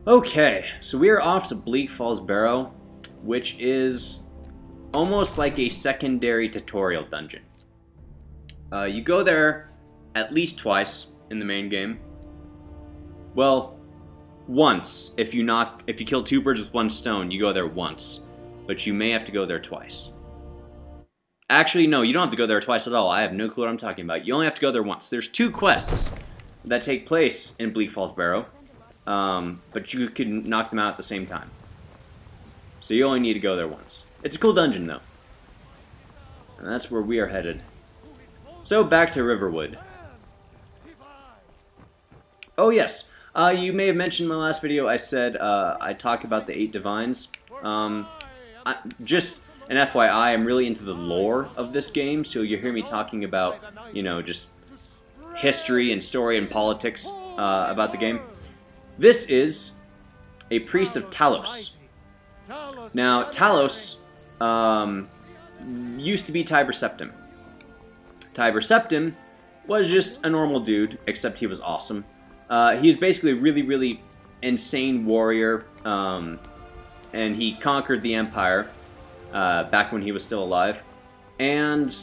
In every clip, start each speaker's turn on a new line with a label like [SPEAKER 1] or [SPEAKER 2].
[SPEAKER 1] Okay, so we are off to Bleak Falls Barrow, which is almost like a secondary tutorial dungeon. You go there at least twice in the main game. Well, once. If you kill two birds with one stone, you go there once. But you may have to go there twice. Actually, no, you don't have to go there twice at all. I have no clue what I'm talking about. You only have to go there once. There's two quests that take place in Bleak Falls Barrow. But you can knock them out at the same time. So you only need to go there once. It's a cool dungeon, though. And that's where we are headed. So, back to Riverwood. Oh, yes. You may have mentioned in my last video, I said I talk about the 8 divines. Just an FYI, I'm really into the lore of this game, so you hear me talking about, you know, just history and story and politics about the game. This is a priest of Talos. Now, Talos used to be Tiber Septim. Tiber Septim was just a normal dude, except he was awesome. He's basically a really, really insane warrior, and he conquered the Empire back when he was still alive. And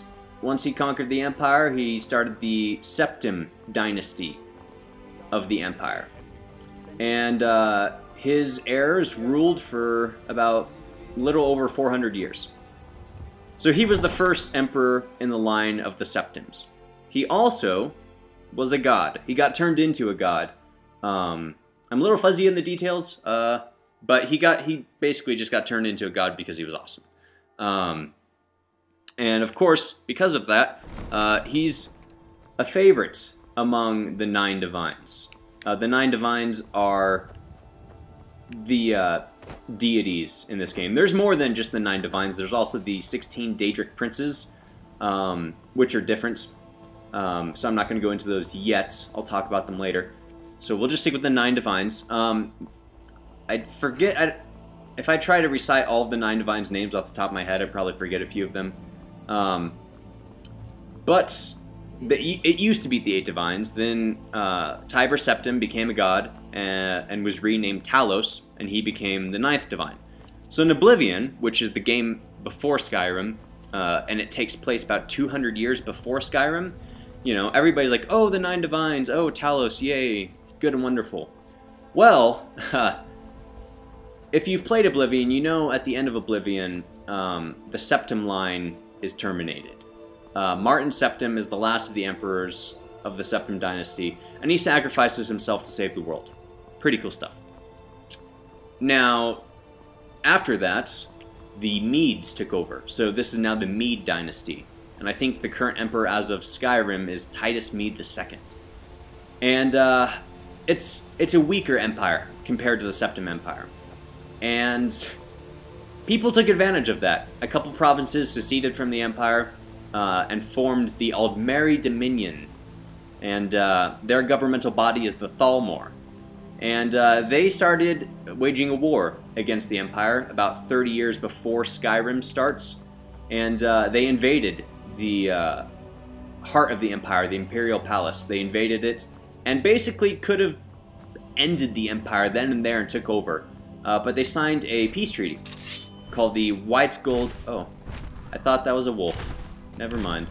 [SPEAKER 1] once he conquered the Empire, he started the Septim dynasty of the Empire. And his heirs ruled for about a little over 400 years. So he was the first emperor in the line of the Septims. He also was a god. He got turned into a god. I'm a little fuzzy in the details, but he basically just got turned into a god because he was awesome. And of course, because of that, he's a favorite among the 9 divines. The 9 divines are the deities in this game. There's more than just the 9 divines. There's also the 16 Daedric princes, which are different. So I'm not going to go into those yet. I'll talk about them later. So we'll just stick with the 9 divines. I'd forget... if I try to recite all of the 9 divines' names off the top of my head, I'd probably forget a few of them. But it used to be the 8 divines. Then Tiber Septim became a god and was renamed Talos, and he became the 9th divine. So in Oblivion, which is the game before Skyrim, and it takes place about 200 years before Skyrim, you know, everybody's like, oh, the 9 divines, oh, Talos, yay, good and wonderful. Well, if you've played Oblivion, you know at the end of Oblivion, the Septim line is terminated. Martin Septim is the last of the emperors of the Septim dynasty, and he sacrifices himself to save the world. Pretty cool stuff. Now, after that, the Medes took over. So this is now the Mede dynasty. And I think the current emperor as of Skyrim is Titus Mede II. And it's a weaker empire compared to the Septim Empire. And people took advantage of that. A couple provinces seceded from the empire and formed the Aldmeri Dominion. And their governmental body is the Thalmor. And they started waging a war against the empire about 30 years before Skyrim starts. And they invaded the heart of the empire, the Imperial Palace. They invaded it and basically could have ended the empire then and there and took over. But they signed a peace treaty called the White Gold... Oh, I thought that was a wolf. Never mind.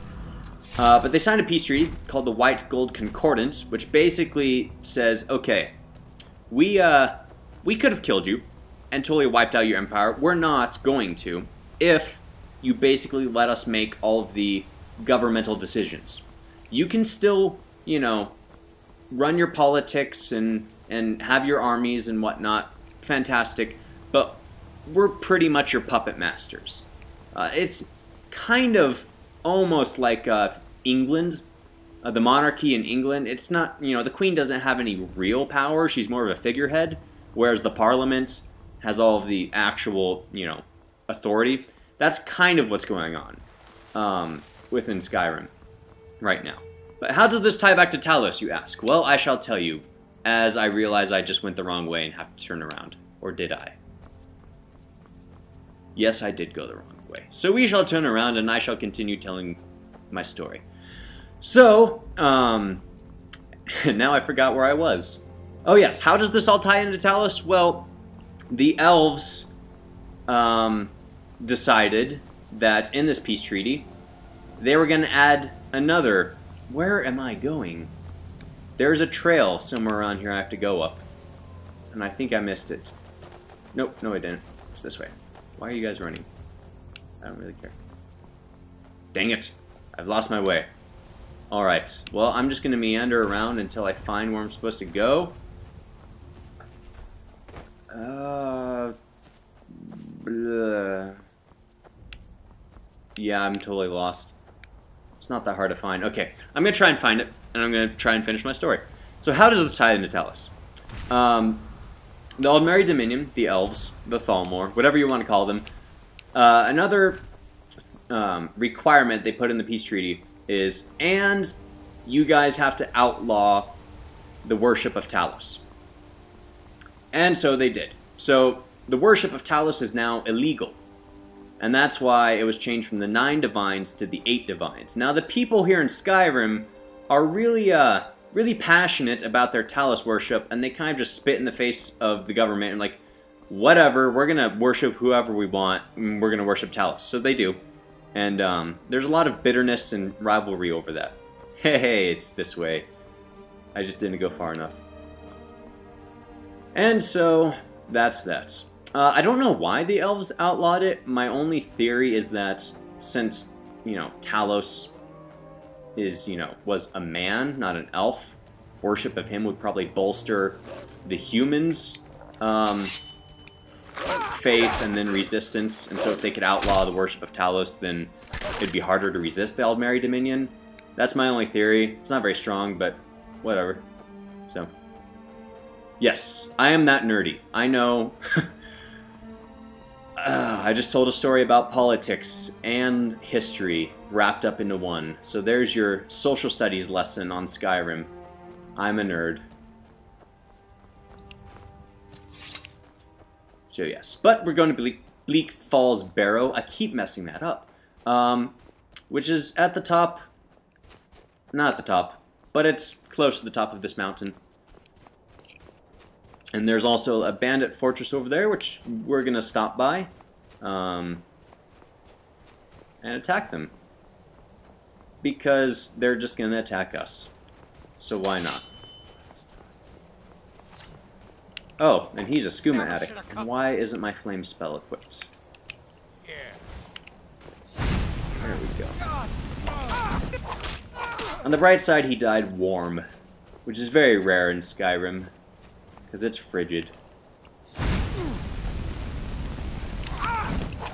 [SPEAKER 1] But they signed a peace treaty called the White Gold Concordant, which basically says, okay, we could have killed you and totally wiped out your empire. We're not going to if you basically let us make all of the governmental decisions. You can still, you know, run your politics and have your armies and whatnot. Fantastic, but we're pretty much your puppet masters. It's kind of almost like England, the monarchy in England. It's not, you know, the Queen doesn't have any real power. She's more of a figurehead, whereas the Parliament has all of the actual, you know, authority. That's kind of what's going on within Skyrim right now. But how does this tie back to Talos, you ask? Well, I shall tell you, as I realize I just went the wrong way and have to turn around. Or did I? Yes, I did go the wrong way. So we shall turn around and I shall continue telling my story. So, now I forgot where I was. Oh yes, how does this all tie into Talos? Well, the elves decided that in this peace treaty, they were going to add another... Where am I going? There's a trail somewhere around here I have to go up. And I think I missed it. Nope, no I didn't. It's this way. Why are you guys running? I don't really care. Dang it. I've lost my way. Alright, well, I'm just going to meander around until I find where I'm supposed to go. Bleh. Yeah, I'm totally lost. It's not that hard to find. Okay, I'm going to try and find it, and I'm going to try and finish my story. So how does this tie into Talos? The Aldmeri Dominion, the Elves, the Thalmor, whatever you want to call them, another requirement they put in the peace treaty is, and you guys have to outlaw the worship of Talos. And so they did. So the worship of Talos is now illegal. And that's why it was changed from the 9 divines to the 8 divines. Now the people here in Skyrim are really really passionate about their Talos worship, and they kind of just spit in the face of the government and like, whatever, we're gonna worship whoever we want, and we're gonna worship Talos. So they do. And there's a lot of bitterness and rivalry over that. Hey, it's this way. I just didn't go far enough. And so, that's that. I don't know why the elves outlawed it. My only theory is that since, you know, Talos is, you know, was a man, not an elf, worship of him would probably bolster the humans' faith and then resistance. And so if they could outlaw the worship of Talos, then it'd be harder to resist the Aldmeri Dominion. That's my only theory. It's not very strong, but whatever. So, yes, I am that nerdy. I know. I just told a story about politics and history wrapped up into one. So there's your social studies lesson on Skyrim. I'm a nerd. So yes, but we're going to Bleak Falls Barrow. I keep messing that up. Which is at the top. Not at the top, but it's close to the top of this mountain. And there's also a bandit fortress over there, which we're going to stop by and attack them. Because they're just going to attack us. So why not? Oh, and he's a skooma addict. And why isn't my flame spell equipped? There we go. On the bright side, he died warm, which is very rare in Skyrim. Because it's frigid.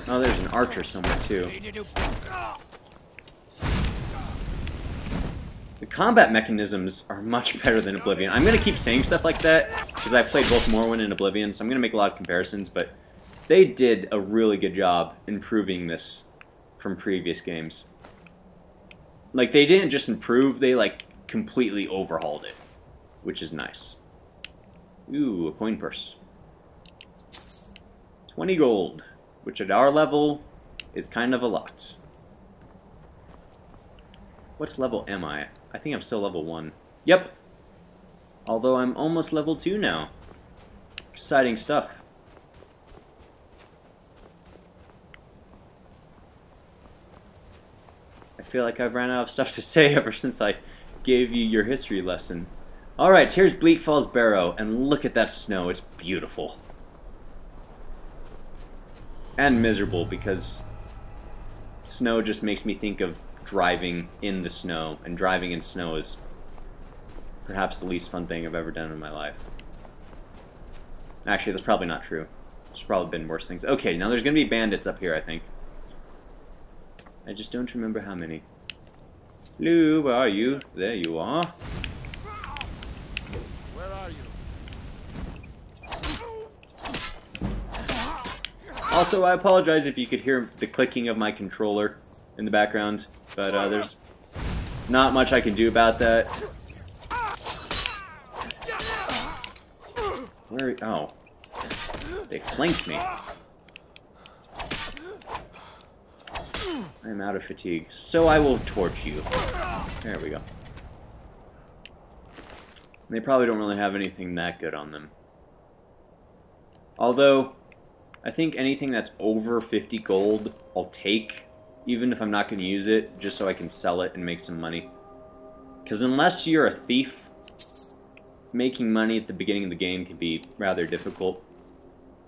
[SPEAKER 1] Oh, there's an archer somewhere, too. The combat mechanisms are much better than Oblivion. I'm going to keep saying stuff like that, because I played both Morrowind and Oblivion, so I'm going to make a lot of comparisons, but they did a really good job improving this from previous games. Like, they didn't just improve, they, like, completely overhauled it, which is nice. Ooh, a coin purse. 20 gold, which at our level is kind of a lot. What's level am I? I think I'm still level 1. Yep! Although I'm almost level 2 now. Exciting stuff. I feel like I've ran out of stuff to say ever since I gave you your history lesson. Alright, here's Bleak Falls Barrow, and look at that snow, it's beautiful. And miserable, because snow just makes me think of driving in the snow, and driving in snow is perhaps the least fun thing I've ever done in my life. Actually, that's probably not true. There's probably been worse things. Okay, now there's going to be bandits up here, I think. I just don't remember how many. Hello, where are you? There you are.
[SPEAKER 2] Where are you?
[SPEAKER 1] Also, I apologize if you could hear the clicking of my controller in the background, but there's not much I can do about that. Where? Oh. They flanked me. I'm out of fatigue, so I will torch you. There we go. They probably don't really have anything that good on them. Although, I think anything that's over 50 gold, I'll take, even if I'm not going to use it, just so I can sell it and make some money. Because unless you're a thief, making money at the beginning of the game can be rather difficult.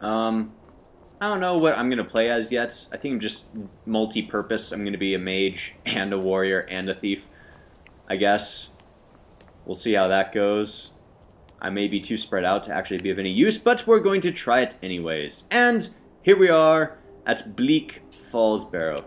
[SPEAKER 1] I don't know what I'm going to play as yet. I think I'm just multi-purpose. I'm going to be a mage and a warrior and a thief, I guess. We'll see how that goes. I may be too spread out to actually be of any use, but we're going to try it anyways. And here we are at Bleak Falls Barrow.